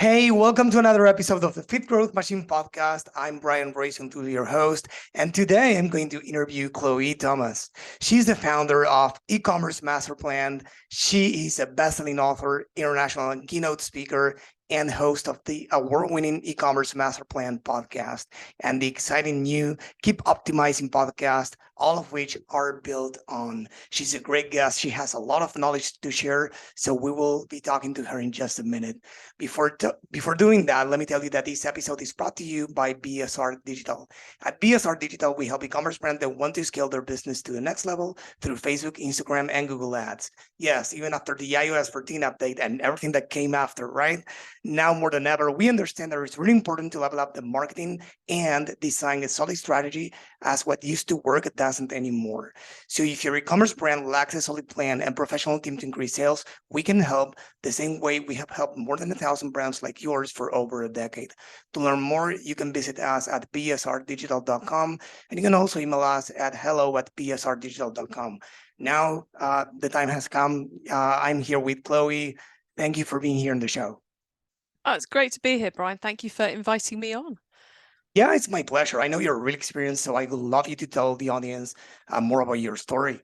Hey, welcome to another episode of the Fit Growth Machine Podcast. I'm Roisentul, your host, and today I'm going to interview Chloë Thomas. She's the founder of eCommerce MasterPlan. She is a best-selling author, international and keynote speaker, and host of the award-winning eCommerce MasterPlan podcast and the exciting new Keep Optimizing Podcast, all of which are built on. She's a great guest. She has a lot of knowledge to share, so we will be talking to her in just a minute. Before doing that, let me tell you that this episode is brought to you by BSR Digital. At BSR Digital, we help e-commerce brands that want to scale their business to the next level through Facebook, Instagram, and Google Ads. Yes, even after the iOS 14 update and everything that came after, right? Now more than ever, we understand that it's really important to level up the marketing and design a solid strategy, as what used to work doesn't anymore. So if your e-commerce brand lacks a solid plan and professional team to increase sales, we can help the same way we have helped more than 1,000 brands like yours for over a decade. To learn more, you can visit us at bsrdigital.com, and you can also email us at hello@bsrdigital.com. Now, the time has come. I'm here with Chloë. Thank you for being here on the show. Oh, it's great to be here, Brian. Thank you for inviting me on. Yeah, it's my pleasure. I know you're really experienced, so I would love you to tell the audience more about your story.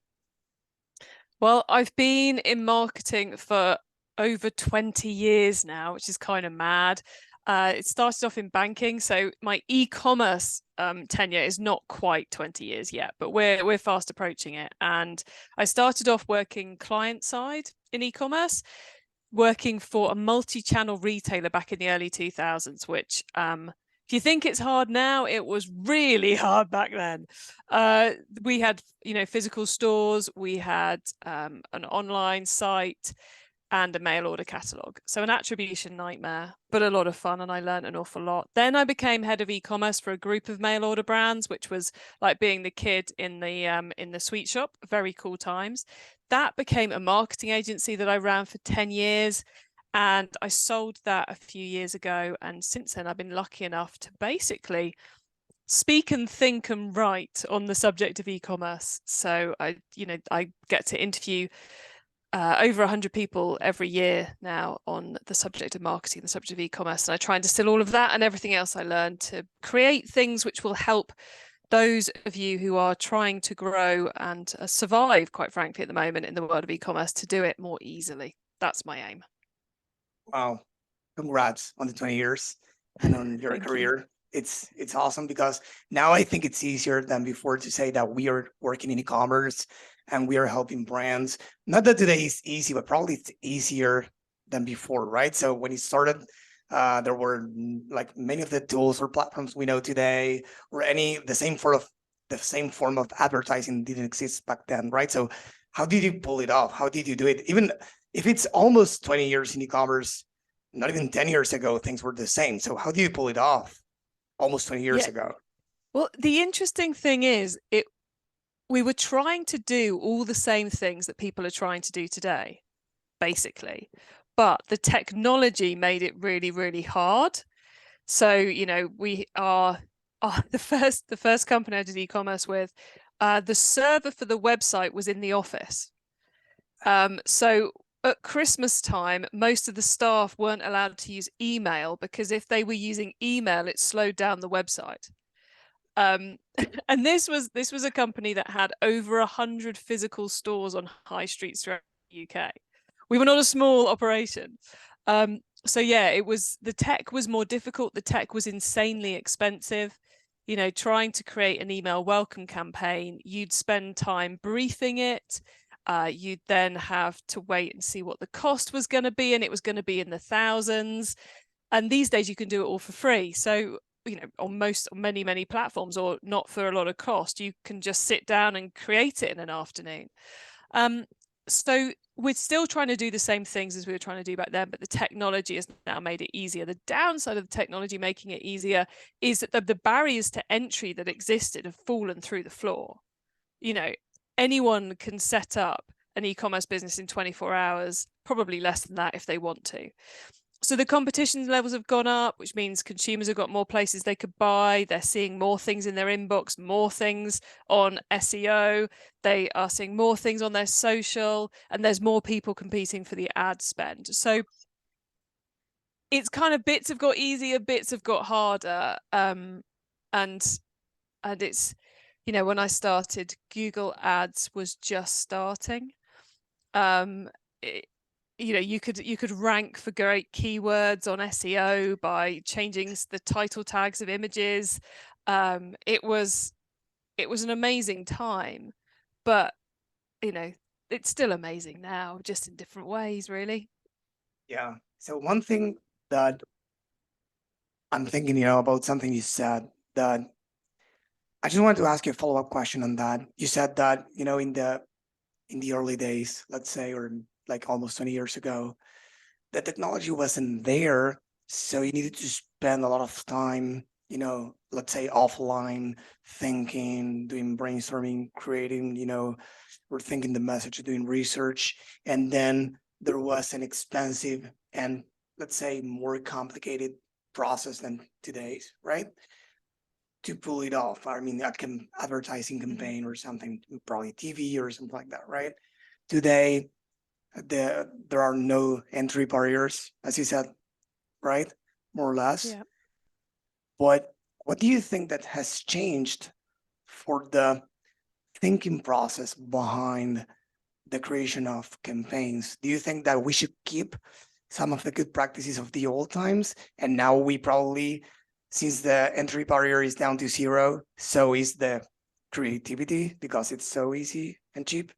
Well, I've been in marketing for over 20 years now, which is kind of mad. It started off in banking, so my e-commerce tenure is not quite 20 years yet, but we're fast approaching it. And I started off working client side in e-commerce, working for a multi-channel retailer back in the early 2000s, which if you think it's hard now, it was really hard back then. We had, physical stores, we had an online site and a mail order catalog. So an attribution nightmare, but a lot of fun, and I learned an awful lot. Then I became head of e-commerce for a group of mail order brands, which was like being the kid in the sweet shop. Very cool times. That became a marketing agency that I ran for 10 years. And I sold that a few years ago. And since then, I've been lucky enough to basically speak and think and write on the subject of e-commerce. So I get to interview over 100 people every year now on the subject of marketing, the subject of e-commerce. And I try and distill all of that and everything else I learned to create things which will help those of you who are trying to grow and survive, quite frankly, at the moment in the world of e-commerce, to do it more easily. That's my aim. Wow. Congrats on the 20 years and on your career. It's awesome, because now I think it's easier than before to say that we are working in e-commerce and we are helping brands. Not that today is easy, but probably it's easier than before, right? So when it started, there were like many of the tools or platforms we know today, or the same form of advertising didn't exist back then, right? So how did you pull it off? How did you do it? Even if it's almost 20 years in e-commerce, not even 10 years ago, things were the same. So how do you pull it off almost 20 years ago? Well, the interesting thing is, we were trying to do all the same things that people are trying to do today, basically, but the technology made it really, really hard. So, we are the first company I did e-commerce with. The server for the website was in the office. So at Christmas time, most of the staff weren't allowed to use email, because if they were using email, it slowed down the website. And this was a company that had over 100 physical stores on high streets throughout the UK. We were not a small operation. So yeah, the tech was more difficult. The tech was insanely expensive. Trying to create an email welcome campaign, you'd spend time briefing it. You'd then have to wait and see what the cost was going to be, and it was going to be in the thousands. And these days you can do it all for free. So, on many platforms, or not for a lot of cost, you can just sit down and create it in an afternoon. So we're still trying to do the same things as we were trying to do back then, but the technology has now made it easier. The downside of the technology making it easier is that the barriers to entry that existed have fallen through the floor. Anyone can set up an e-commerce business in 24 hours, probably less than that if they want to. So the competition levels have gone up, which means consumers have got more places they could buy. They're seeing more things in their inbox, more things on SEO. They are seeing more things on their social, and there's more people competing for the ad spend. So it's kind of bits have got easier, bits have got harder. And it's, you know, when I started, Google Ads was just starting. You know, you could rank for great keywords on SEO by changing the title tags of images. It was an amazing time, but you know, it's still amazing now, just in different ways, really. Yeah. So one thing that I'm thinking, about something you said, that I just wanted to ask you a follow-up question on that. You said that, in the early days, let's say, or like almost 20 years ago, the technology wasn't there. So you needed to spend a lot of time, let's say offline, thinking, doing brainstorming, creating, or thinking the message, doing research. And then there was an expensive and, let's say, more complicated process than today's, right? To pull it off. I mean, advertising campaign or something, probably TV or something like that, right? Today, there are no entry barriers, as you said, right? More or less. Yeah. But what do you think that has changed for the thinking process behind the creation of campaigns? Do you think that we should keep some of the good practices of the old times, and now we probably, since the entry barrier is down to zero, so is the creativity because it's so easy and cheap?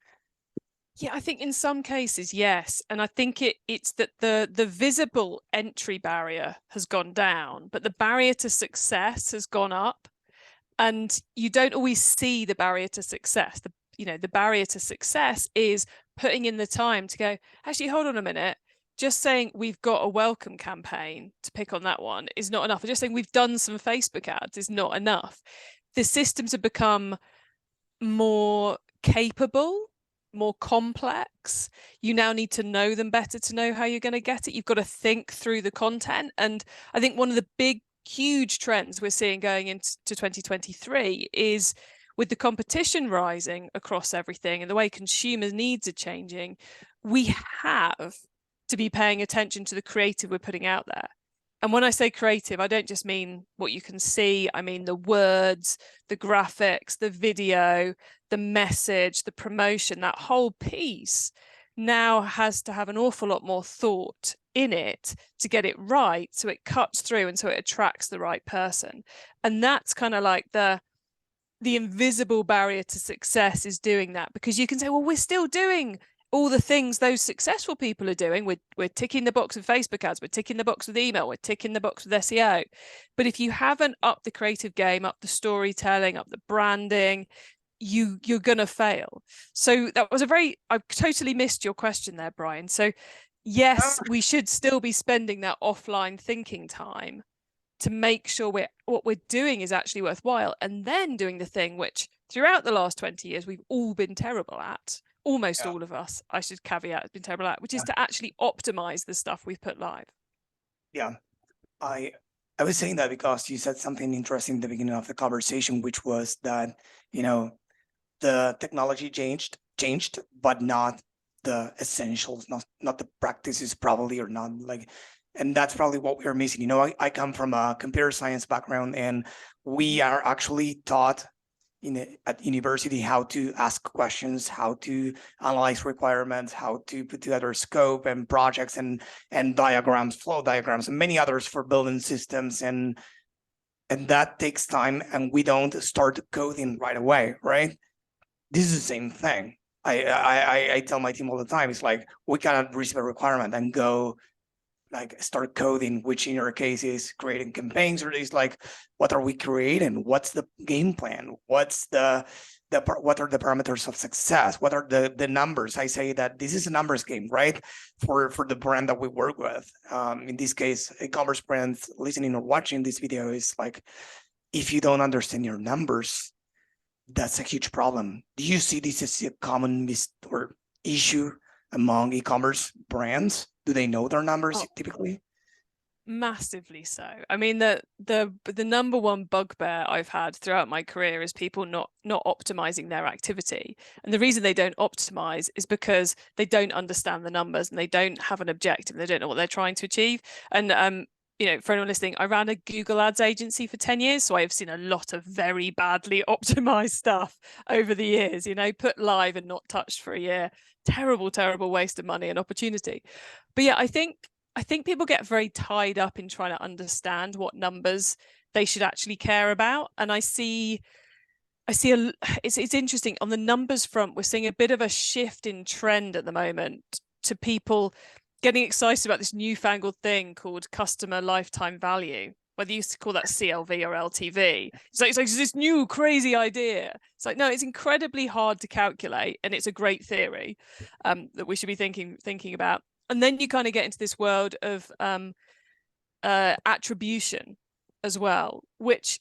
Yeah, I think in some cases, yes. And I think it's that the visible entry barrier has gone down, but the barrier to success has gone up. And you don't always see the barrier to success. The barrier to success is putting in the time to go, actually, hold on a minute. Just saying we've got a welcome campaign, to pick on that one, is not enough. Just saying we've done some Facebook ads is not enough. The systems have become more capable, more complex. You now need to know them better to know how you're going to get it. You've got to think through the content. And I think one of the big, huge trends we're seeing going into 2023 is, with the competition rising across everything and the way consumer needs are changing, we have to be paying attention to the creative we're putting out there. And when I say creative, I don't just mean what you can see. I mean the words, the graphics, the video, the message, the promotion. That whole piece now has to have an awful lot more thought in it to get it right, so it cuts through and so it attracts the right person. And that's kind of like the invisible barrier to success, is doing that. Because you can say, well, we're still doing all the things those successful people are doing. We're ticking the box with Facebook ads, we're ticking the box with email, we're ticking the box with SEO. But if you haven't upped the creative game, up the storytelling, up the branding, you're gonna fail. So that was I totally missed your question there, Brian. So yes, we should still be spending that offline thinking time to make sure what we're doing is actually worthwhile, and then doing the thing which throughout the last 20 years we've all been terrible at. Almost all of us, I should caveat, has been terrible at, which is to actually optimize the stuff we've put live. Yeah, I was saying that because you said something interesting at the beginning of the conversation, which was that, the technology changed, but not the essentials, not the practices probably, or not like, and that's probably what we're missing. I come from a computer science background, and we are actually taught at university how to ask questions, how to analyze requirements, how to put together scope and projects and diagrams, flow diagrams, and many others for building systems, and that takes time, and we don't start coding right away, right? This is the same thing. I tell my team all the time, it's like, we cannot receive a requirement and go like start coding, which in your case is creating campaigns, or is like, what are we creating? What's the game plan? What's what are the parameters of success? What are the numbers? I say that this is a numbers game, right? For the brand that we work with. In this case, e-commerce brands listening or watching this video is like, if you don't understand your numbers, that's a huge problem. Do you see this as a common or issue among e-commerce brands? Do they know their numbers typically? Massively so. I mean, the number one bugbear I've had throughout my career is people not optimizing their activity. And the reason they don't optimize is because they don't understand the numbers and they don't have an objective. They don't know what they're trying to achieve. And for anyone listening, I ran a Google Ads agency for 10 years. So I've seen a lot of very badly optimized stuff over the years, put live and not touched for a year. Terrible, terrible waste of money and opportunity. But yeah, I think people get very tied up in trying to understand what numbers they should actually care about. And it's interesting on the numbers front. We're seeing a bit of a shift in trend at the moment to people getting excited about this newfangled thing called customer lifetime value. Whether you used to call that CLV or LTV. It's like this new crazy idea. It's like, no, it's incredibly hard to calculate, and it's a great theory that we should be thinking about. And then you kind of get into this world of attribution as well, which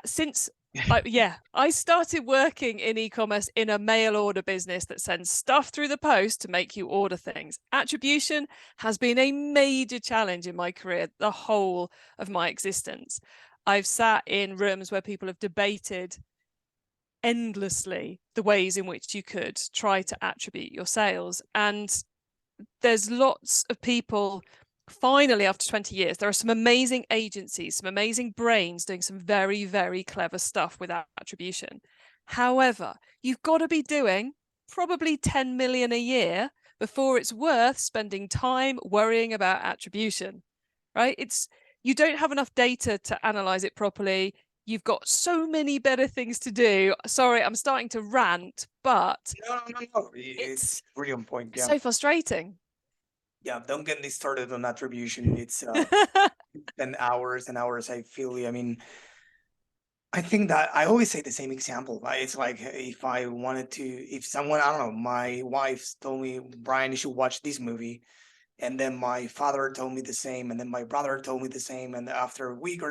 since I started working in e-commerce in a mail order business that sends stuff through the post to make you order things. Attribution has been a major challenge in my career, the whole of my existence. I've sat in rooms where people have debated endlessly the ways in which you could try to attribute your sales. And there's lots of people, finally, after 20 years, there are some amazing agencies, some amazing brains doing some very, very clever stuff with attribution. However, you've got to be doing probably 10 million a year before it's worth spending time worrying about attribution, right? You don't have enough data to analyze it properly. You've got so many better things to do. Sorry, I'm starting to rant, but no. It's really on point. Yeah. So frustrating. Yeah, don't get me started on attribution. It's 10 hours and hours. I feel you. I mean, I think that I always say the same example. Right? It's like if someone, I don't know, my wife told me, Brian, you should watch this movie. And then my father told me the same. And then my brother told me the same. And after a week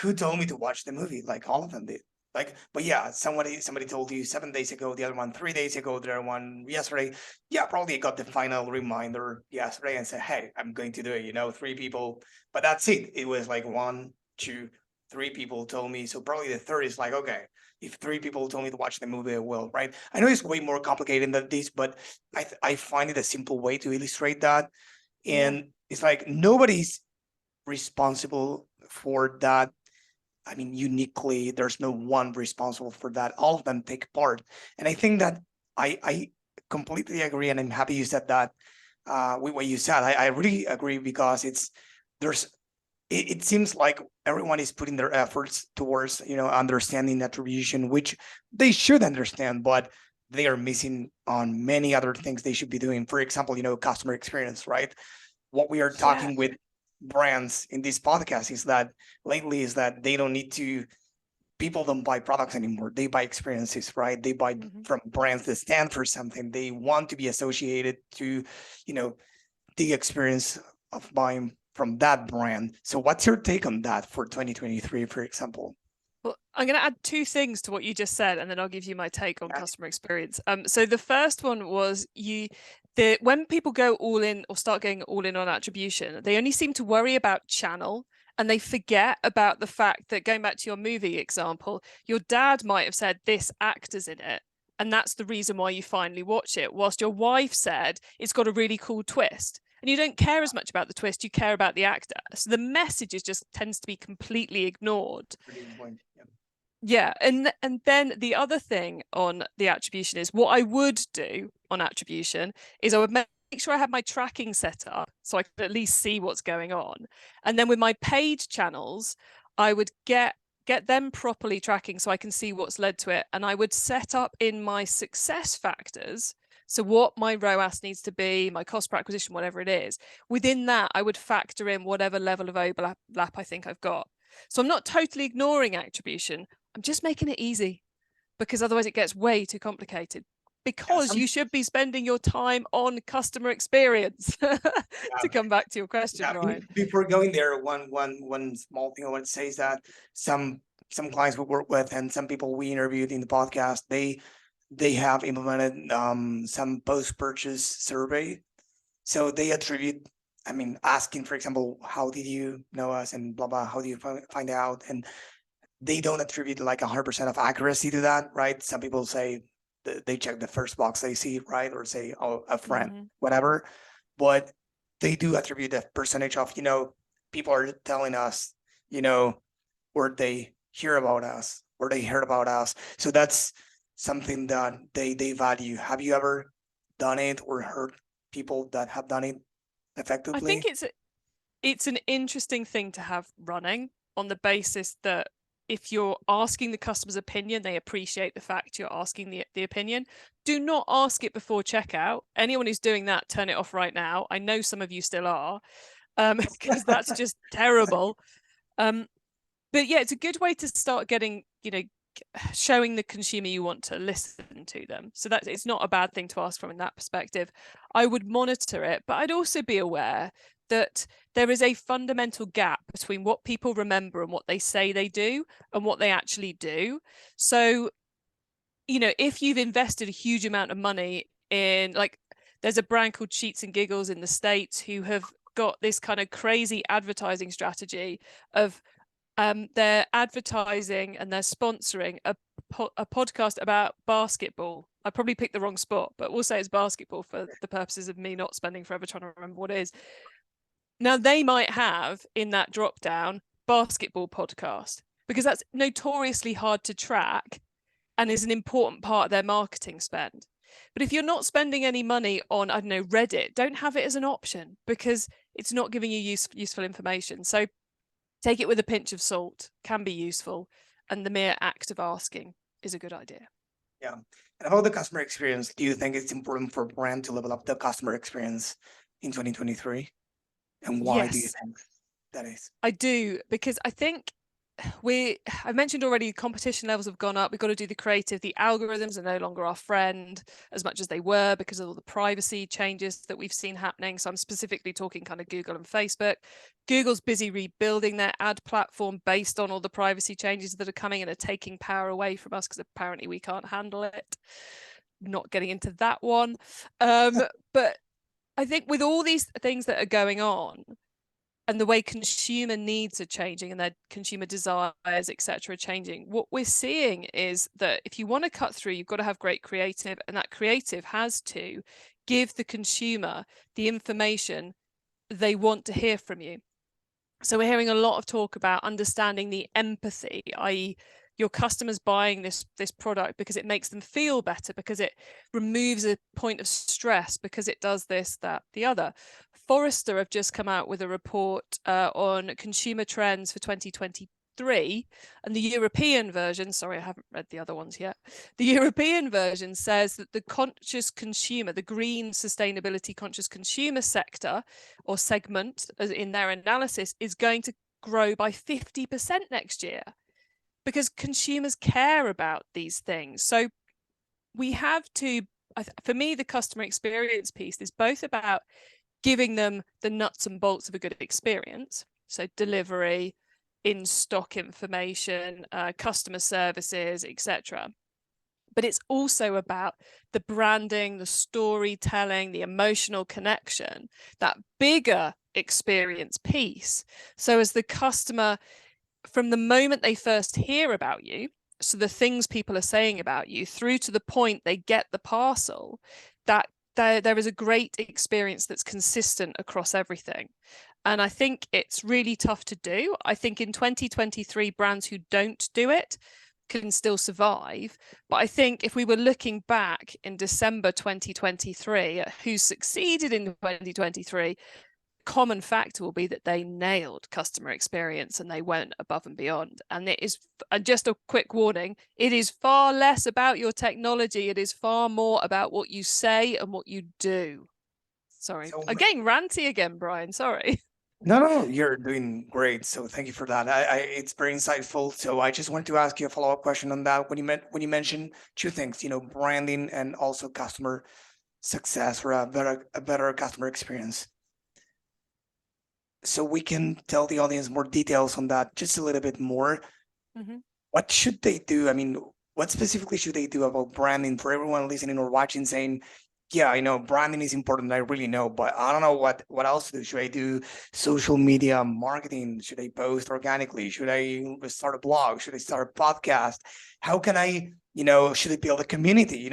who told me to watch the movie? Like all of them did. But yeah, somebody told you 7 days ago, the other one 3 days ago, the other one yesterday. Yeah, probably got the final reminder yesterday and said, hey, I'm going to do it, 3 people. But that's it. It was like 1, 2, 3 people told me. So probably the third is like, okay, if 3 people told me to watch the movie, I will, right? I know it's way more complicated than this, but I find it a simple way to illustrate that. And it's like nobody's responsible for that. I mean, uniquely, there's no one responsible for that. All of them take part. And I think that I completely agree. And I'm happy you said that with what you said. I really agree because it seems like everyone is putting their efforts towards, understanding attribution, which they should understand, but they are missing on many other things they should be doing. For example, customer experience, right? What we are talking with brands in this podcast is that they don't need to, people don't buy products anymore. They buy experiences, right? They buy from brands that stand for something. They want to be associated to, the experience of buying from that brand. So what's your take on that for 2023, for example? Well, I'm going to add 2 things to what you just said, and then I'll give you my take on customer experience. So the first one was when people go all in or start going all in on attribution, they only seem to worry about channel, and they forget about the fact that, going back to your movie example, your dad might have said this actor's in it, and that's the reason why you finally watch it, whilst your wife said it's got a really cool twist. And you don't care as much about the twist, you care about the actor. So the message tends to be completely ignored. Yeah, and then the other thing on the attribution is, what I would do on attribution is I would make sure I have my tracking set up so I could at least see what's going on. And then with my paid channels, I would get them properly tracking so I can see what's led to it. And I would set up in my success factors, so what my ROAS needs to be, my cost per acquisition, whatever it is. Within that, I would factor in whatever level of overlap I think I've got. So I'm not totally ignoring attribution. I'm just making it easy, because otherwise it gets way too complicated. Because you should be spending your time on customer experience. To come back to your question, Ryan. Before going there, one small thing I want to say is that some clients we work with and some people we interviewed in the podcast, they have implemented some post-purchase survey. So they attribute I mean, asking, for example, how did you know us and blah, blah, how do you find out? And they don't attribute like 100% of accuracy to that, right? Some people say they check the first box they see, right? Or say, oh, a friend, whatever. But they do attribute a percentage of, people are telling us, where they hear about us, or they heard about us. So that's something that they value. Have you ever done it or heard people that have done it effectively? I think it's an interesting thing to have running on the basis that if you're asking the customer's opinion, they appreciate the fact you're asking the opinion. Do not ask it before checkout. Anyone who's doing that, turn it off right now. I know some of you still are, because that's just terrible. But yeah, it's a good way to start getting, showing the consumer you want to listen to them. So that it's not a bad thing to ask from in that perspective. I would monitor it, but I'd also be aware that there is a fundamental gap between what people remember and what they say they do and what they actually do. So, if you've invested a huge amount of money in, like, there's a brand called Sheets and Giggles in the States who have got this kind of crazy advertising strategy of they're advertising and they're sponsoring a podcast about basketball. I probably picked the wrong sport, but we'll say it's basketball for the purposes of me not spending forever trying to remember what it is. Now, they might have in that drop down basketball podcast because that's notoriously hard to track and is an important part of their marketing spend. But if you're not spending any money on, I don't know, Reddit, don't have it as an option because it's not giving you useful information. So take it with a pinch of salt, can be useful. And the mere act of asking is a good idea. Yeah. And about the customer experience, do you think it's important for a brand to level up the customer experience in 2023? And why do you think that is? I do, because I think I mentioned already competition levels have gone up. We've got to do the creative. The algorithms are no longer our friend as much as they were because of all the privacy changes that we've seen happening. So I'm specifically talking kind of Google and Facebook. Google's busy rebuilding their ad platform based on all the privacy changes that are coming and are taking power away from us because apparently we can't handle it. Not getting into that one. But I think with all these things that are going on, and the way consumer needs are changing and their consumer desires, etc., are changing, what we're seeing is that if you want to cut through, you've got to have great creative, and that creative has to give the consumer the information they want to hear from you. So we're hearing a lot of talk about understanding the empathy, i.e., your customers buying this product because it makes them feel better, because it removes a point of stress, because it does this, that, the other. Forrester have just come out with a report on consumer trends for 2023, and the European version, sorry, I haven't read the other ones yet. The European version says that the conscious consumer, the green sustainability conscious consumer sector or segment, as in their analysis, is going to grow by 50% next year, because consumers care about these things. So we have to, for me, the customer experience piece is both about giving them the nuts and bolts of a good experience. So delivery, in-stock information, customer services, etc. But it's also about the branding, the storytelling, the emotional connection, that bigger experience piece. So as the customer, from the moment they first hear about you, so the things people are saying about you, through to the point they get the parcel, that there is a great experience that's consistent across everything. And I think it's really tough to do. I think in 2023, brands who don't do it can still survive. But I think if we were looking back in December 2023 at who succeeded in 2023, common factor will be that they nailed customer experience and they went above and beyond. And it is, and just a quick warning, it is far less about your technology. It is far more about what you say and what you do. Sorry, so, I'm getting ranty again, Brian. Sorry. No, you're doing great. So thank you for that. It's very insightful. So I just wanted to ask you a follow-up question on that. When you mentioned two things, branding and also customer success or a better customer experience. So we can tell the audience more details on that, just a little bit more. Mm-hmm. What should they do? I mean, what specifically should they do about branding for everyone listening or watching, saying, Yeah, I know branding is important. I really know, but I don't know what else to do. Should I do social media marketing? Should I post organically? Should I start a blog? Should I start a podcast? How can I, should I build a community?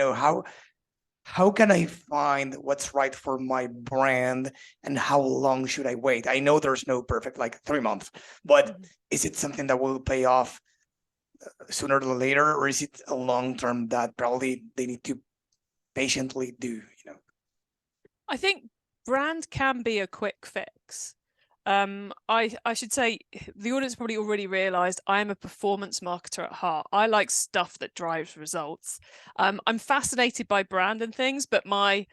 How can I find what's right for my brand and how long should I wait? I know there's no perfect like 3 months, but is it something that will pay off sooner than later, or is it a long term that probably they need to patiently do? I think brand can be a quick fix. I should say the audience probably already realized I am a performance marketer at heart. I like stuff that drives results. I'm fascinated by brand and things, but my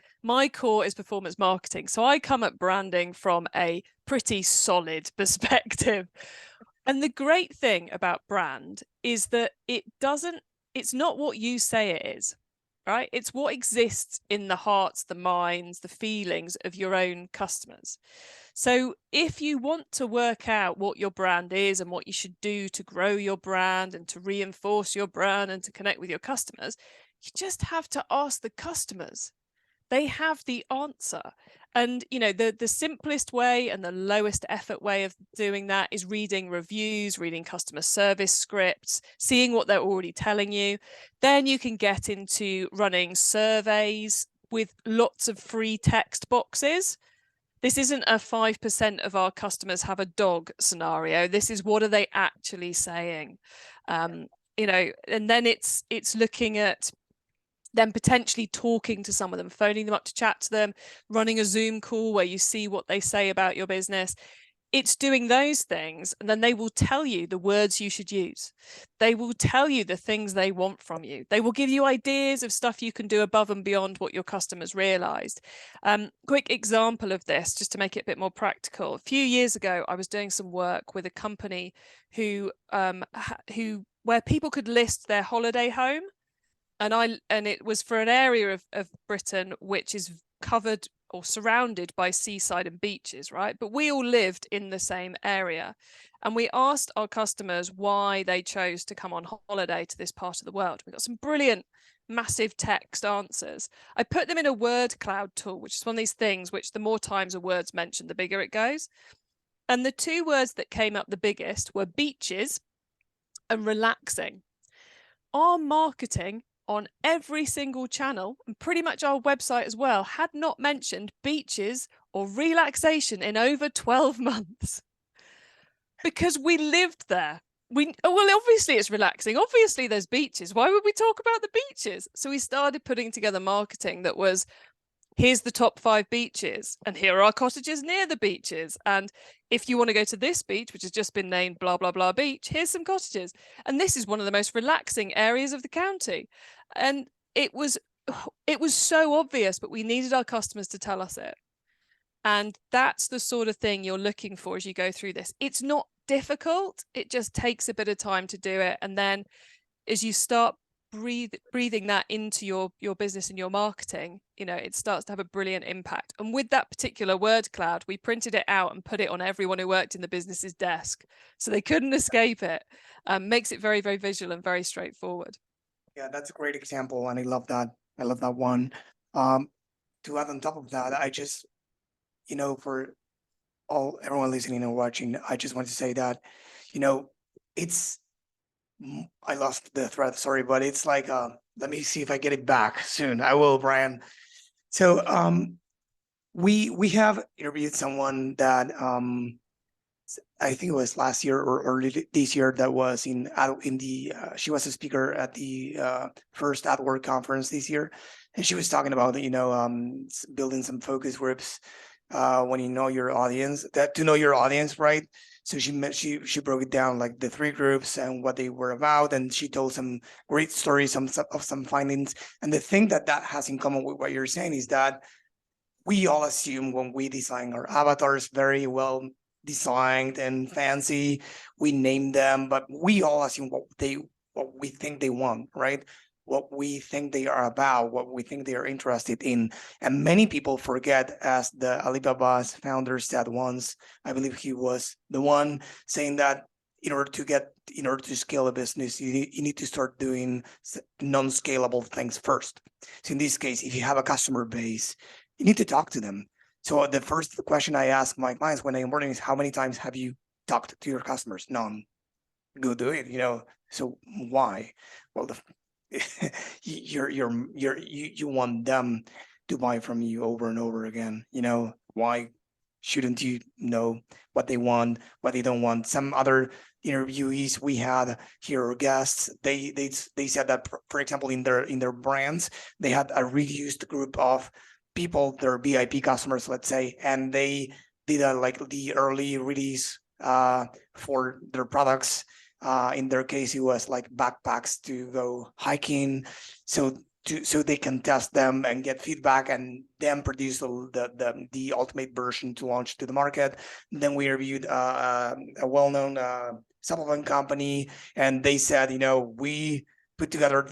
core is performance marketing. So I come at branding from a pretty solid perspective. And the great thing about brand is that it's not what you say it is, right? It's what exists in the hearts, the minds, the feelings of your own customers. So if you want to work out what your brand is and what you should do to grow your brand and to reinforce your brand and to connect with your customers, you just have to ask the customers. They have the answer. And the simplest way and the lowest effort way of doing that is reading reviews, reading customer service scripts, seeing what they're already telling you. Then you can get into running surveys with lots of free text boxes. This isn't a 5% of our customers have a dog scenario. This is, what are they actually saying? And then it's looking at then potentially talking to some of them, phoning them up to chat to them, running a Zoom call where you see what they say about your business. It's doing those things, and then they will tell you the words you should use. They will tell you the things they want from you. They will give you ideas of stuff you can do above and beyond what your customers realized. Quick example of this, just to make it a bit more practical. A few years ago, I was doing some work with a company where people could list their holiday home. And it was for an area of Britain which is covered or surrounded by seaside and beaches, right? But we all lived in the same area. And we asked our customers why they chose to come on holiday to this part of the world. We got some brilliant, massive text answers. I put them in a word cloud tool, which is one of these things which the more times a word's mentioned, the bigger it goes. And the two words that came up the biggest were beaches and relaxing. Our marketing on every single channel, and pretty much our website as well, had not mentioned beaches or relaxation in over 12 months because we lived there. Well, obviously it's relaxing. Obviously there's beaches. Why would we talk about the beaches? So we started putting together marketing that was, here's the top 5 beaches, and here are our cottages near the beaches. And if you want to go to this beach, which has just been named blah, blah, blah beach, here's some cottages. And this is one of the most relaxing areas of the county. And it was so obvious, but we needed our customers to tell us it. And that's the sort of thing you're looking for as you go through this. It's not difficult. It just takes a bit of time to do it. And then as you start breathing that into your business and your marketing, it starts to have a brilliant impact. And with that particular word cloud, we printed it out and put it on everyone who worked in the business's desk, so they couldn't escape it. Makes it very, very visual and very straightforward. Yeah, that's a great example, and I love that. I love that one. To add on top of that, I just, for everyone listening and watching, I just want to say that, it's, I lost the thread, sorry, but it's like, let me see if I get it back soon. I will, Brian. So, we have interviewed someone that, I think it was last year or early this year, that was she was a speaker at the first AdWork conference this year, and she was talking about building some focus groups when you know your audience, to know your audience, right? So she broke it down, like the 3 groups and what they were about, and she told some great stories, some findings. And the thing that has in common with what you're saying is that we all assume when we design our avatars very well designed and fancy, we name them, but we all assume what we think they want, right? What we think they are about, what we think they are interested in. And many people forget, as the Alibaba's founder said once, I believe he was the one saying that in order to scale a business, you need to start doing non-scalable things first. So in this case, if you have a customer base, you need to talk to them. So the first question I ask my clients when I'm onboarding is, how many times have you talked to your customers? None. Go do it. So why? Well, you want them to buy from you over and over again. Why shouldn't you know what they want, what they don't want? Some other interviewees we had here, or guests, they said that, for example, in their brands, they had a reduced group of people, their VIP customers, let's say, and they did like the early release for their products. In their case, it was like backpacks to go hiking, so they can test them and get feedback, and then produce the ultimate version to launch to the market. Then we reviewed a well-known supplement company, and they said, we put together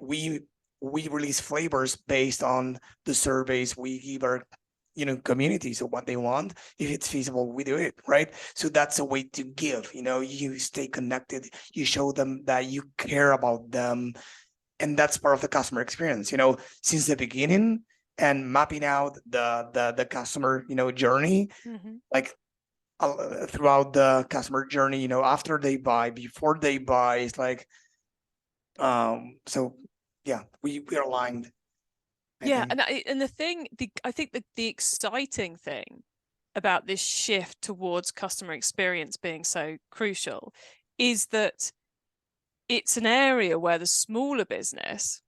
we release flavors based on the surveys we give our communities of what they want. If it's feasible, we do it, right? So that's a way to give. You stay connected, you show them that you care about them, and that's part of the customer experience, since the beginning, and mapping out the customer journey, like throughout the customer journey, after they buy, before they buy. It's like so yeah, we're aligned. Yeah, and I think the exciting thing about this shift towards customer experience being so crucial is that it's an area where the smaller business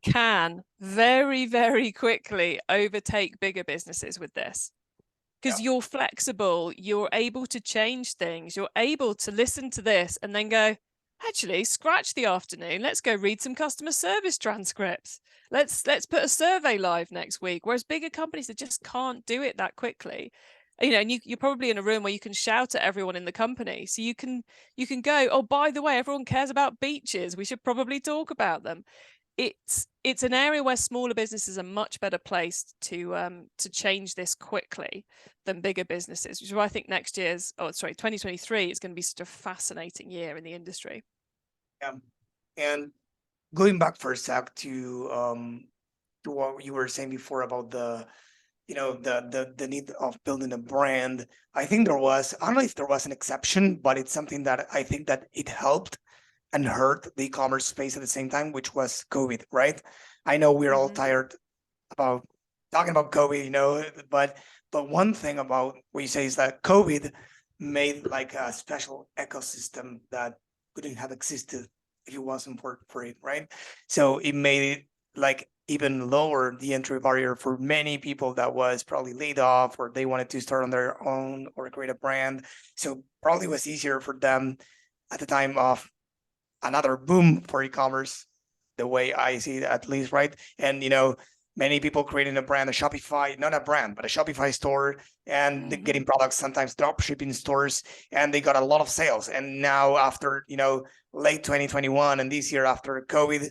can very, very quickly overtake bigger businesses with this. Because you're flexible, you're able to change things, you're able to listen to this and then go, actually, scratch the afternoon, let's go read some customer service transcripts. Let's put a survey live next week. Whereas bigger companies, that just can't do it that quickly. And you're probably in a room where you can shout at everyone in the company. So you can go, oh, by the way, everyone cares about beaches. We should probably talk about them. It's an area where smaller businesses are much better placed to change this quickly than bigger businesses, which is why I think 2023 is going to be such a fascinating year in the industry. Yeah, and going back for a sec to what you were saying before about the need of building a brand. I think I don't know if there was an exception, but it's something that I think that it helped and hurt the e-commerce space at the same time, which was COVID, right? I know we're all tired about talking about COVID, but one thing about what you say is that COVID made like a special ecosystem that couldn't have existed if it wasn't for it, right? So it made it like even lower the entry barrier for many people that was probably laid off, or they wanted to start on their own or create a brand. So probably was easier for them at the time of another boom for e-commerce, the way I see it, at least, right? And many people creating a brand, a Shopify, not a brand, but a Shopify store, and getting products, sometimes drop shipping stores, and they got a lot of sales. And now after late 2021 and this year after COVID,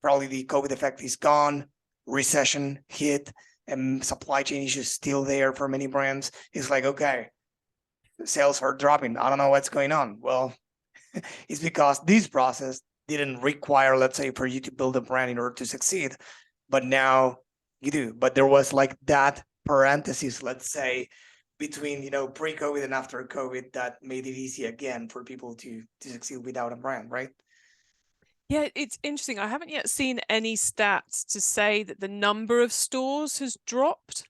probably the COVID effect is gone, recession hit, and supply chain issues still there for many brands. It's like, okay, sales are dropping. I don't know what's going on. Well, it's because this process didn't require, let's say, for you to build a brand in order to succeed, but now you do. But there was like that parenthesis, let's say, between pre-COVID and after COVID that made it easy again for people to succeed without a brand, right? Yeah, it's interesting. I haven't yet seen any stats to say that the number of stores has dropped.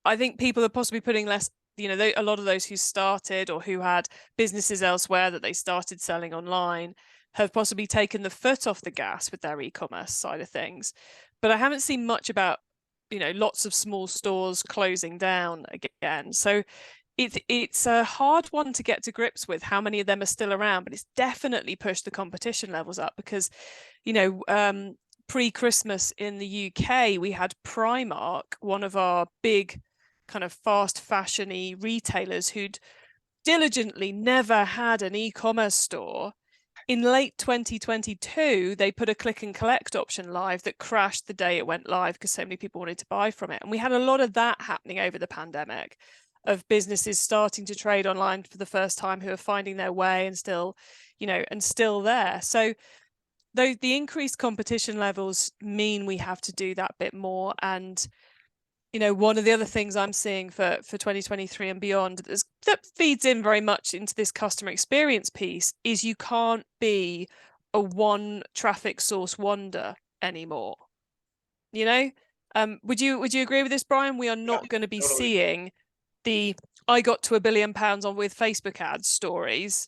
I think people are possibly putting less, a lot of those who started or who had businesses elsewhere that they started selling online have possibly taken the foot off the gas with their e-commerce side of things. But I haven't seen much about, lots of small stores closing down again. So it's a hard one to get to grips with how many of them are still around, but it's definitely pushed the competition levels up because, pre-Christmas in the UK, we had Primark, one of our big kind of fast fashion-y retailers who'd diligently never had an e-commerce store. In late 2022, they put a click and collect option live that crashed the day it went live because so many people wanted to buy from it. And we had a lot of that happening over the pandemic. of businesses starting to trade online for the first time who are finding their way and still, and still there. So though the increased competition levels mean we have to do that bit more. And one of the other things I'm seeing for 2023 and beyond that feeds in very much into this customer experience piece is you can't be a one traffic source wonder anymore. Would you agree with this, Brian? We are not going to be totally. seeing the I got to £1 billion on with Facebook ads stories.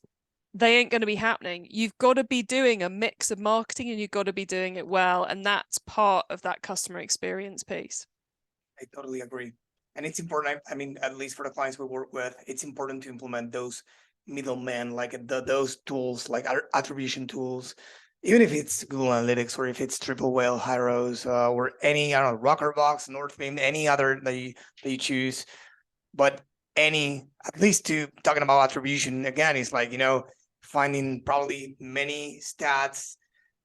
They ain't going to be happening. You've got to be doing a mix of marketing and you've got to be doing it well. And that's part of that customer experience piece. I totally agree. And it's important. I mean, at least for the clients we work with, it's important to implement those middlemen, like those tools, like our attribution tools, even if it's Google Analytics or if it's Triple Whale, Hyros, or any, I don't know, Rockerbox, Northbeam, any other that you choose. But at least to talking about attribution again, is like, finding probably many stats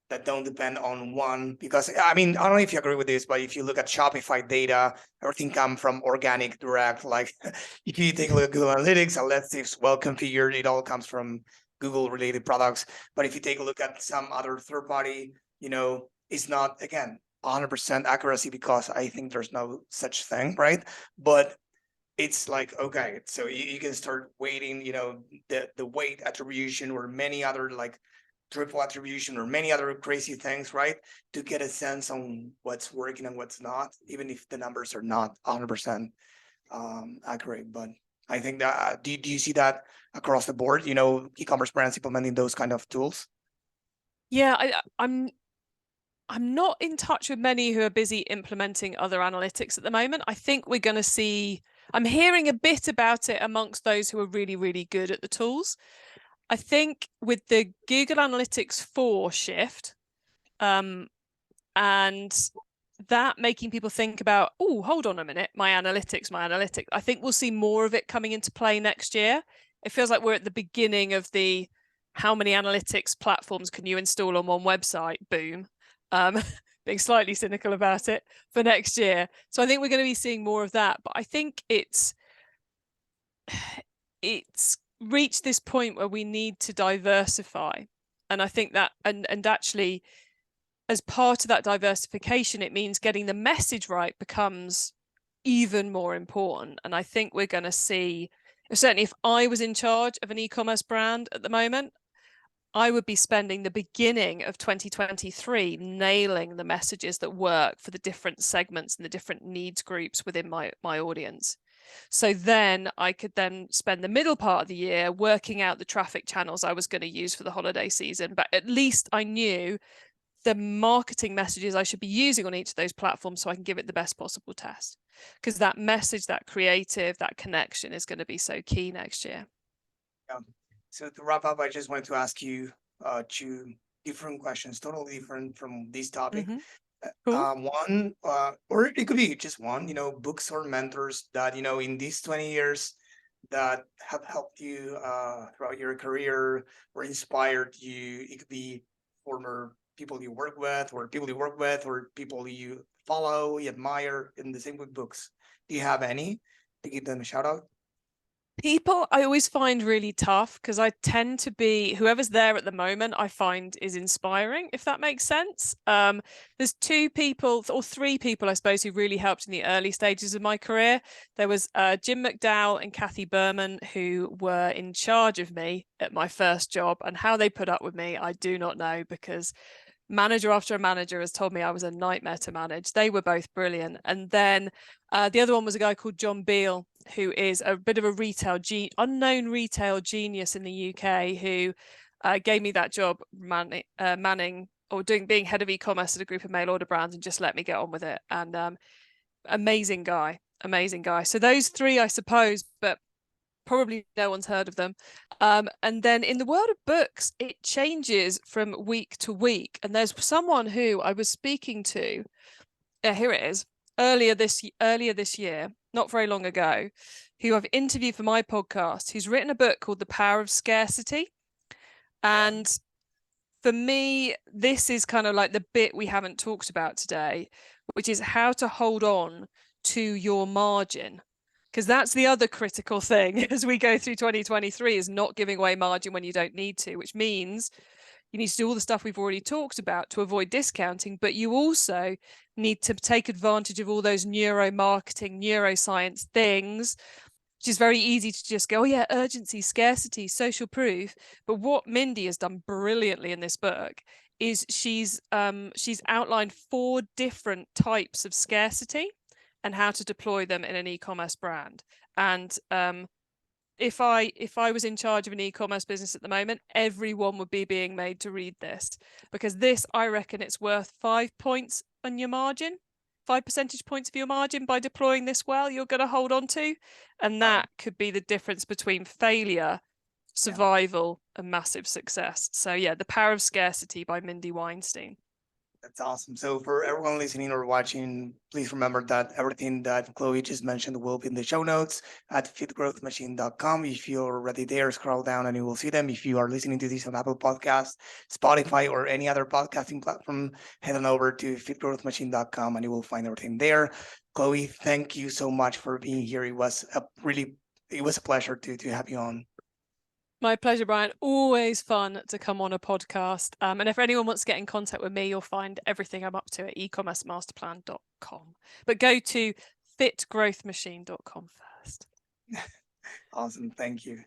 that don't depend on one, because I mean, I don't know if you agree with this, but if you look at Shopify data, everything comes from organic direct. Like if you take a look at Google Analytics, and let's say it's well configured, it all comes from Google related products. But if you take a look at some other third party, it's not, again, 100% accuracy, because I think there's no such thing, right? But it's like, okay, so you can start weighting, the weight attribution or many other like triple attribution or many other crazy things, right? To get a sense on what's working and what's not, even if the numbers are not 100% accurate. But I think that, do you see that across the board, e-commerce brands implementing those kind of tools? Yeah, I'm not in touch with many who are busy implementing other analytics at the moment. I think we're going to see, I'm hearing a bit about it amongst those who are really, really good at the tools. I think with the Google Analytics 4 shift, and that making people think about, oh, hold on a minute, my analytics. I think we'll see more of it coming into play next year. It feels like we're at the beginning of the how many analytics platforms can you install on one website boom. Being slightly cynical about it for next year. So I think we're going to be seeing more of that. But I think it's reached this point where we need to diversify. And I think that, and actually, as part of that diversification, it means getting the message right becomes even more important. And I think we're going to see, certainly if I was in charge of an e-commerce brand at the moment, I would be spending the beginning of 2023 nailing the messages that work for the different segments and the different needs groups within my audience. So then I could then spend the middle part of the year working out the traffic channels I was going to use for the holiday season. But at least I knew the marketing messages I should be using on each of those platforms so I can give it the best possible test. Because that message, that creative, that connection is going to be so key next year. Yeah. So to wrap up, I just wanted to ask you two different questions, totally different from this topic. Mm-hmm. Cool. One, or it could be just one, books or mentors that, in these 20 years that have helped you throughout your career or inspired you. It could be former people you work with or people you work with or people you follow, you admire, in the same with books. Do you have any to give them a shout out? People I always find really tough because I tend to be whoever's there at the moment I find is inspiring, if that makes sense. There's two people or three people, I suppose, who really helped in the early stages of my career. There was Jim McDowell and Kathy Berman, who were in charge of me at my first job, and how they put up with me, I do not know, because manager after manager has told me I was a nightmare to manage. They were both brilliant. And then the other one was a guy called John Beale, who is a bit of a unknown retail genius in the UK, who gave me that job manning or being head of e-commerce at a group of mail order brands and just let me get on with it. And amazing guy. So those three, I suppose, but probably no one's heard of them. And then in the world of books, it changes from week to week. And there's someone who I was speaking to, here it is, earlier this year, not very long ago, who I've interviewed for my podcast, who's written a book called The Power of Scarcity. And for me, this is kind of like the bit we haven't talked about today, which is how to hold on to your margin. Because that's the other critical thing as we go through 2023 is not giving away margin when you don't need to, which means you need to do all the stuff we've already talked about to avoid discounting, but you also need to take advantage of all those neuromarketing, neuroscience things, which is very easy to just go, oh yeah, urgency, scarcity, social proof. But what Mindy has done brilliantly in this book is she's outlined 4 different types of scarcity and how to deploy them in an e-commerce brand. And if I was in charge of an e-commerce business at the moment, everyone would be being made to read this, because this, I reckon it's worth 5 points on your margin, 5 percentage points of your margin by deploying this well, you're going to hold on to. And that could be the difference between failure, survival, and massive success. So yeah, The Power of Scarcity by Mindy Weinstein. That's awesome. So for everyone listening or watching, please remember that everything that Chloe just mentioned will be in the show notes at fitgrowthmachine.com. If you're already there, scroll down and you will see them. If you are listening to this on Apple Podcasts, Spotify, or any other podcasting platform, head on over to fitgrowthmachine.com and you will find everything there. Chloe, thank you so much for being here. It was a pleasure to have you on. My pleasure, Brian. Always fun to come on a podcast. And if anyone wants to get in contact with me, you'll find everything I'm up to at ecommercemasterplan.com. But go to fitgrowthmachine.com first. Awesome. Thank you.